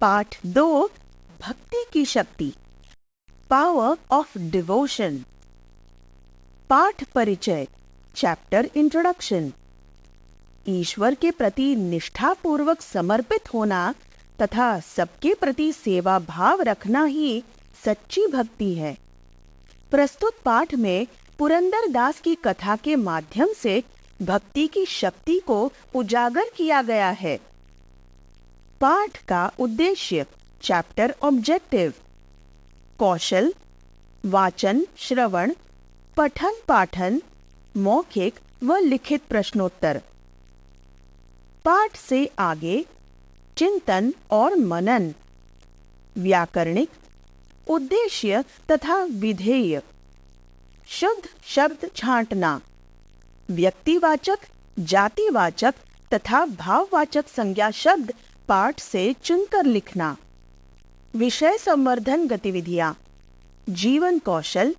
पाठ 2 भक्ति की शक्ति, पावर ऑफ डिवोशन। पाठ परिचय, चैप्टर इंट्रोडक्शन। ईश्वर के प्रति निष्ठापूर्वक समर्पित होना तथा सबके प्रति सेवा भाव रखना ही सच्ची भक्ति है। प्रस्तुत पाठ में पुरंदरदास की कथा के माध्यम से भक्ति की शक्ति को उजागर किया गया है। पाठ का उद्देश्य, चैप्टर ऑब्जेक्टिव, कौशल, वाचन, श्रवण, पठन पाठन, मौखिक व लिखित प्रश्नोत्तर। पाठ से आगे चिंतन और मनन, व्याकरणिक, उद्देश्य तथा विधेय, शुद्ध शब्द छांटना, व्यक्तिवाचक, जातिवाचक तथा भाववाचक संज्ञा शब्द पाठ से चुनकर लिखना। विषय संवर्धन गतिविधियां, जीवन कौशल,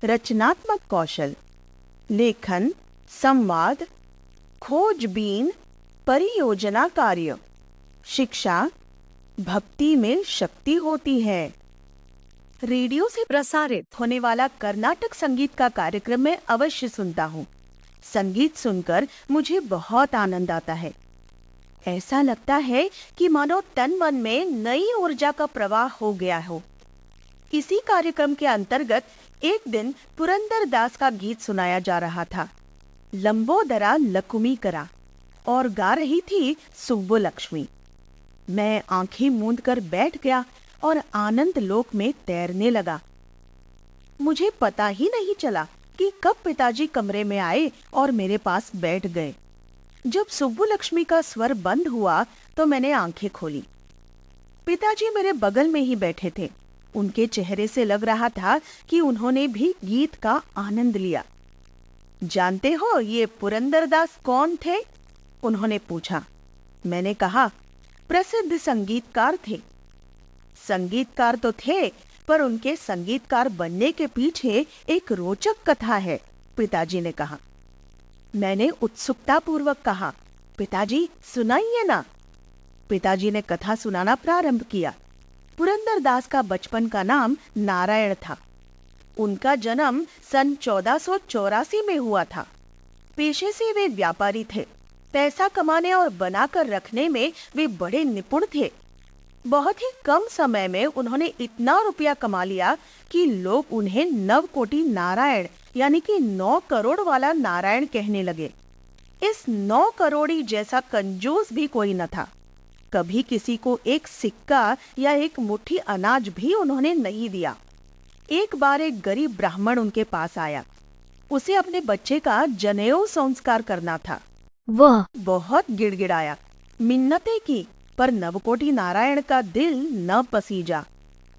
रचनात्मक कौशल, लेखन, संवाद, खोजबीन, परियोजना कार्य, शिक्षा, भक्ति में शक्ति होती है। रेडियो से प्रसारित होने वाला कर्नाटक संगीत का कार्यक्रम मैं अवश्य सुनता हूँ। संगीत सुनकर मुझे बहुत आनंद आता है। ऐसा लगता है कि मानो तन मन में नई ऊर्जा का प्रवाह हो गया हो। इसी कार्यक्रम के अंतर्गत एक दिन पुरंदरदास का गीत सुनाया जा रहा था, लंबोदरा लकुमी करा, और गा रही थी सुब्बुलक्ष्मी। मैं आंखें मूंद कर बैठ गया और आनंद लोक में तैरने लगा। मुझे पता ही नहीं चला कि कब पिताजी कमरे में आए और मेरे पास बैठ गए। जब सुब्बुलक्ष्मी का स्वर बंद हुआ तो मैंने आंखें खोली। पिताजी मेरे बगल में ही बैठे थे। उनके चेहरे से लग रहा था कि उन्होंने भी गीत का आनंद लिया। जानते हो ये पुरंदरदास कौन थे? उन्होंने पूछा। मैंने कहा, प्रसिद्ध संगीतकार थे। संगीतकार तो थे, पर उनके संगीतकार बनने के पीछे एक रोचक कथा है, पिताजी ने कहा। मैंने उत्सुकता पूर्वक कहा, पिताजी सुनाइए ना। पिताजी ने कथा सुनाना प्रारंभ किया। पुरंदरदास का बचपन का नाम नारायण था। उनका जन्म सन 1484 में हुआ था। पेशे से वे व्यापारी थे। पैसा कमाने और बनाकर रखने में वे बड़े निपुण थे। बहुत ही कम समय में उन्होंने इतना रुपया कमा लिया कि लोग उन्हें नवकोटि नारायण यानी कि 9 करोड़ वाला नारायण कहने लगे। इस 9 करोड़ी जैसा कंजूस भी कोई न था। कभी किसी को एक सिक्का या एक मुट्ठी अनाज भी उन्होंने नहीं दिया। एक बार एक गरीब ब्राह्मण उनके पास आया। उसे अपने बच्चे का जनेऊ संस्कार करना था। वह बहुत गिड़गिड़ाया, मिन्नतें की, पर नवकोटि नारायण का दिल न पसीजा।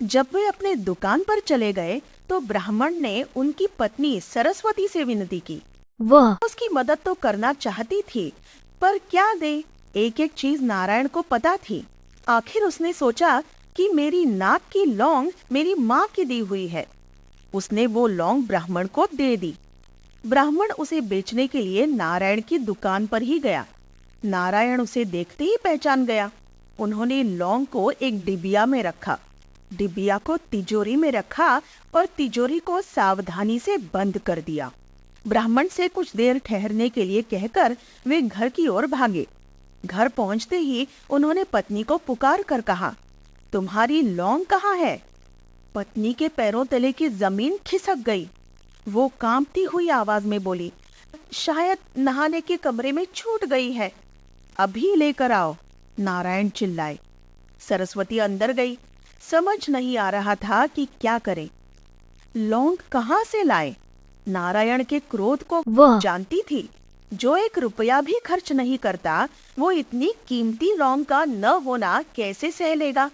जब वे अपने दुकान पर चले गए तो ब्राह्मण ने उनकी पत्नी सरस्वती से विनती की। वह उसकी मदद तो करना चाहती थी, पर क्या दे? एक एक चीज नारायण को पता थी। आखिर उसने सोचा कि मेरी नाक की लौंग मेरी माँ की दी हुई है। उसने वो लौंग ब्राह्मण को दे दी। ब्राह्मण उसे बेचने के लिए नारायण की दुकान पर ही गया। नारायण उसे देखते ही पहचान गया। उन्होंने लौंग को एक डिबिया में रखा, डिबिया को तिजोरी में रखा और तिजोरी को सावधानी से बंद कर दिया। ब्राह्मण से कुछ देर ठहरने के लिए कहकर वे घर की ओर भागे। घर पहुंचते ही उन्होंने पत्नी को पुकार कर कहा, तुम्हारी लौंग कहाँ है? पत्नी के पैरों तले की जमीन खिसक गई। वो कांपती हुई आवाज में बोली, शायद नहाने के कमरे में छूट गई है, अभी लेकर आओ। नारायण चिल्लाए। सरस्वती अंदर गई। समझ नहीं आ रहा था कि क्या करे। लौंग कहाँ से लाए? नारायण के क्रोध को वह जानती थी। जो 1 रुपया भी खर्च नहीं करता, वो इतनी कीमती लौंग का न होना कैसे सह लेगा?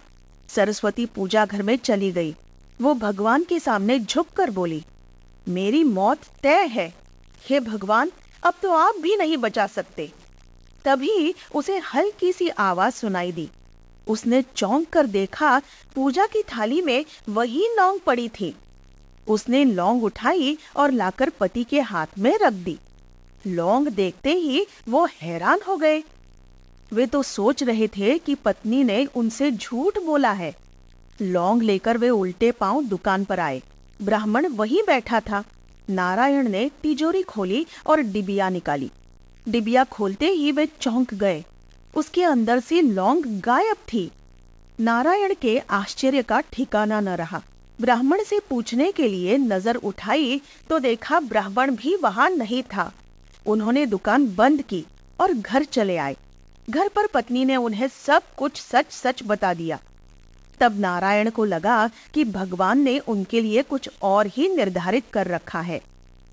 सरस्वती पूजा घर में चली गई। वो भगवान के सामने झुककर बोली, मेरी मौत तय है। हे भगवान, अब तो आप भी नहीं बचा सकते। तभी उसे हल्की सी आवाज सुनाई दी। उसने चौंक कर देखा, पूजा की थाली में वही लौंग पड़ी थी। उसने लौंग उठाई और लाकर पति के हाथ में रख दी। लौंग देखते ही वो हैरान हो गए। वे तो सोच रहे थे कि पत्नी ने उनसे झूठ बोला है। लौंग लेकर वे उल्टे पांव दुकान पर आए। ब्राह्मण वहीं बैठा था। नारायण ने तिजोरी खोली और डिबिया निकाली। डिबिया खोलते ही वे चौंक गए। उसके अंदर से लौंग गायब थी। नारायण के आश्चर्य का ठिकाना न रहा। ब्राह्मण से पूछने के लिए नजर उठाई तो देखा ब्राह्मण भी वहां नहीं था। उन्होंने दुकान बंद की और घर चले आए। घर पर पत्नी ने उन्हें सब कुछ सच सच बता दिया। तब नारायण को लगा कि भगवान ने उनके लिए कुछ और ही निर्धारित कर रखा है।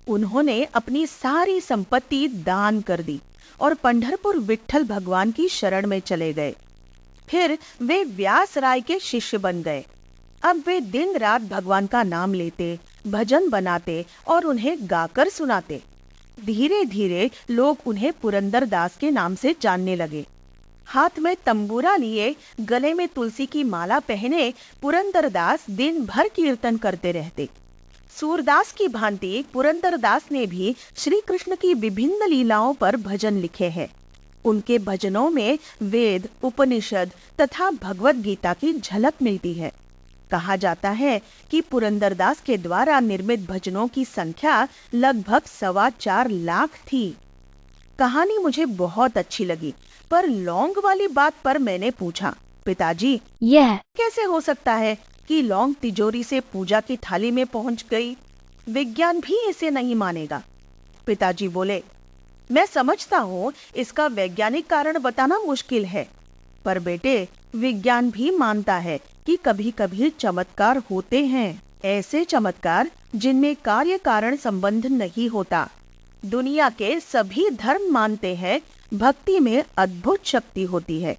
उन्होंने अपनी सारी संपत्ति दान कर दी और पंढरपुर विट्ठल भगवान की शरण में चले गए। फिर वे व्यास राय के शिष्य बन गए। अब वे दिन रात भगवान का नाम लेते, भजन बनाते और उन्हें गाकर सुनाते। धीरे धीरे लोग उन्हें पुरंदर दास के नाम से जानने लगे। हाथ में तंबूरा लिए, गले में तुलसी की माला पहने पुरंदर दास दिन भर कीर्तन करते रहते। सूरदास की भांति पुरंदर दास ने भी श्री कृष्ण की विभिन्न लीलाओं पर भजन लिखे हैं। उनके भजनों में वेद, उपनिषद तथा भगवत गीता की झलक मिलती है। कहा जाता है कि पुरंदरदास के द्वारा निर्मित भजनों की संख्या लगभग 4.25 लाख थी। कहानी मुझे बहुत अच्छी लगी, पर लौंग वाली बात पर मैंने पूछा, पिताजी यह कैसे हो सकता है कि लौंग तिजोरी से पूजा की थाली में पहुंच गई? विज्ञान भी इसे नहीं मानेगा। पिताजी बोले, मैं समझता हूँ इसका वैज्ञानिक कारण बताना मुश्किल है, पर बेटे विज्ञान भी मानता है कि कभी कभी चमत्कार होते हैं। ऐसे चमत्कार जिनमें कार्य कारण संबंध नहीं होता। दुनिया के सभी धर्म मानते हैं भक्ति में अद्भुत शक्ति होती है।